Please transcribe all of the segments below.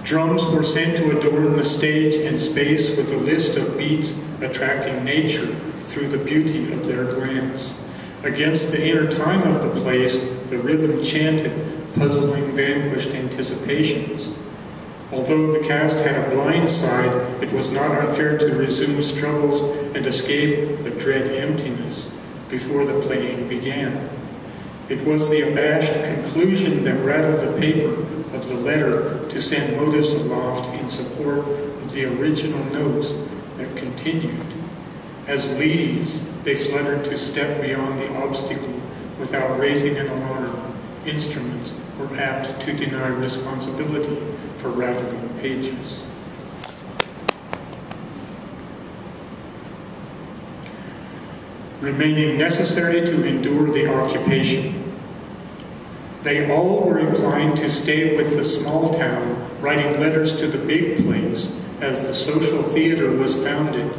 Drums were sent to adorn the stage and space with a list of beats attracting nature through the beauty of their glance. Against the inner time of the place, the rhythm chanted, puzzling vanquished anticipations. Although the cast had a blind side, it was not unfair to resume struggles and escape the dread emptiness before the playing began. It was the abashed conclusion that rattled the paper of the letter to send motives aloft in support of the original notes that continued. As leaves, they fluttered to step beyond the obstacle without raising an alarm. Instruments were apt to deny responsibility for rattling pages. Remaining necessary to endure the occupation. They all were inclined to stay with the small town, writing letters to the big place as the social theater was founded.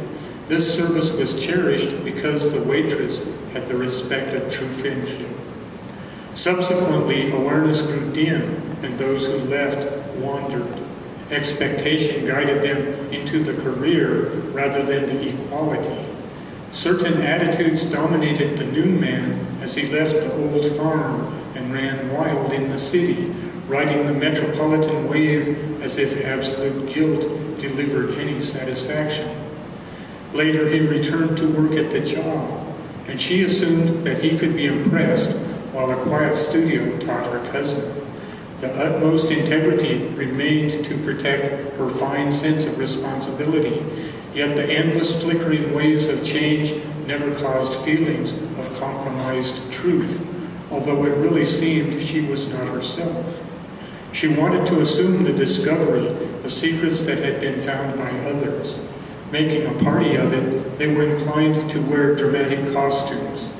This service was cherished because the waitress had the respect of true friendship. Subsequently, awareness grew dim, and those who left wandered. Expectation guided them into the career rather than the equality. Certain attitudes dominated the new man as he left the old farm and ran wild in the city, riding the metropolitan wave as if absolute guilt delivered any satisfaction. Later he returned to work at the job, and she assumed that he could be impressed while a quiet studio taught her cousin. The utmost integrity remained to protect her fine sense of responsibility, yet the endless flickering waves of change never caused feelings of compromised truth, although it really seemed she was not herself. She wanted to assume the discovery, the secrets that had been found by others. Making a party of it, they were inclined to wear dramatic costumes.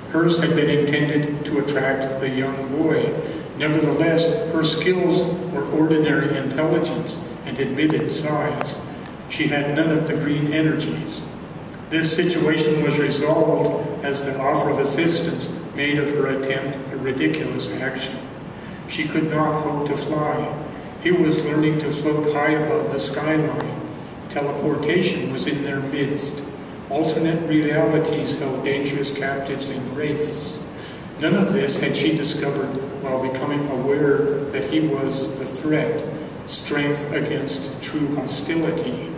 Hers had been intended to attract the young boy. Nevertheless, her skills were ordinary intelligence and admitted size. She had none of the green energies. This situation was resolved as the offer of assistance made of her attempt a ridiculous action. She could not hope to fly. He was learning to float high above the skyline. Teleportation was in their midst. Alternate realities held dangerous captives in wraiths. None of this had she discovered while becoming aware that he was the threat, strength against true hostility.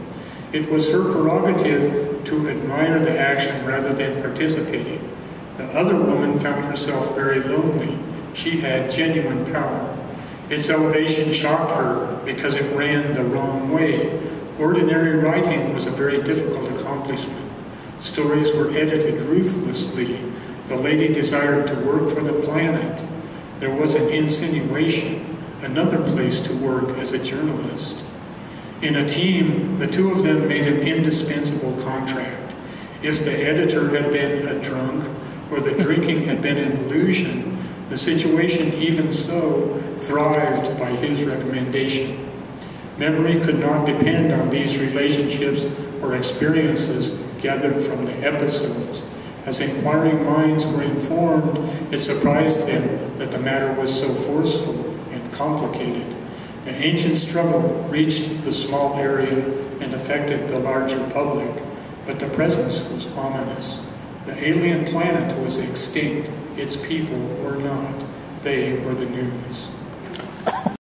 It was her prerogative to admire the action rather than participating. The other woman found herself very lonely. She had genuine power. Its elevation shocked her because it ran the wrong way. Ordinary writing was a very difficult accomplishment. Stories were edited ruthlessly. The lady desired to work for the planet. There was an insinuation, another place to work as a journalist. In a team, the two of them made an indispensable contract. If the editor had been a drunk, or the drinking had been an illusion, the situation, even so, thrived by his recommendation. Memory could not depend on these relationships or experiences gathered from the episodes. As inquiring minds were informed, it surprised them that the matter was so forceful and complicated. The ancient struggle reached the small area and affected the larger public, but the presence was ominous. The alien planet was extinct. Its people were not. They were the news.